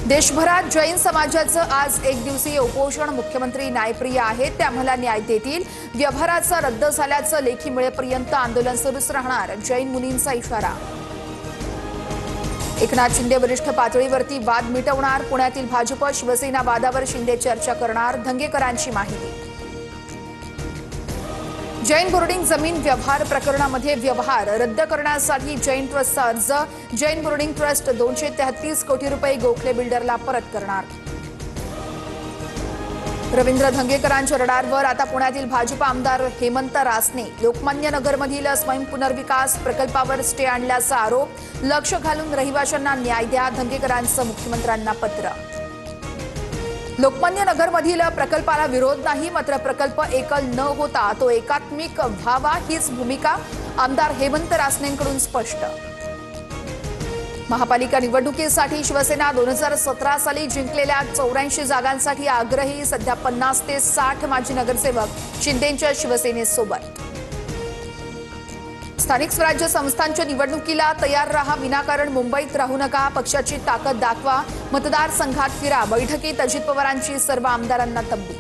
देशभरात जैन समाजाचं आज एक दिवसीय उपोषण मुख्यमंत्री न्यायप्रिय आहेत ते आम्हाला न्याय देतील। व्यवहाराचा रद्द झाल्याचं लेखी मिळेपर्यंत आंदोलन सुरूच राहणार, जैन मुनींचा इशारा। एकनाथ शिंदे वरिष्ठ पातळीवरती वाद मिटवणार, पुण्यातील भाजप शिवसेना वादावर शिंदे चर्चा करणार, धंगेकरांची माहिती। जैन बोर्डिंग जमीन व्यवहार प्रकरणामध्ये व्यवहार रद्द करण्यासाठी जैन ट्रस्टचा अर्ज, जैन बोर्डिंग ट्रस्ट 233 कोटी रुपये गोखले बिल्डरला परत करणार। रवींद्र धंगेकरांच्या रडारवर आता पुण्यातील भाजप आमदार हेमंत रासने। लोकमान्य नगरमधील स्वयं पुनर्विकास प्रकल्पावर स्टे आणल्याचा आरोप, लक्ष घालून रहिवाशांना न्याय द्या, धंगेकरांचं मुख्यमंत्र्यांना पत्र। लोकमान्य नगरमधील प्रकल्पाला विरोध नाही, मात्र प्रकल्प एकल न होता तो एकात्मिक व्हावा हीच भूमिका आमदार हेमंत रासनेंकडून स्पष्ट। महापालिका निवडणुकीसाठी शिवसेना 2017 साली जिंकलेल्या 84 जागांसाठी आग्रही, सध्या 50 ते 60 माजी नगरसेवक शिंदेंच्या शिवसेनेसोबत। स्थानिक स्वराज्य संस्थांच्या निवडणुकीला तयार रहा, विनाकारण मुंबईत राहू नका, पक्षाची ताकद दाखवा, मतदारसंघात फिरा, बैठकीत अजित पवारांची सर्व आमदारांना तंबी।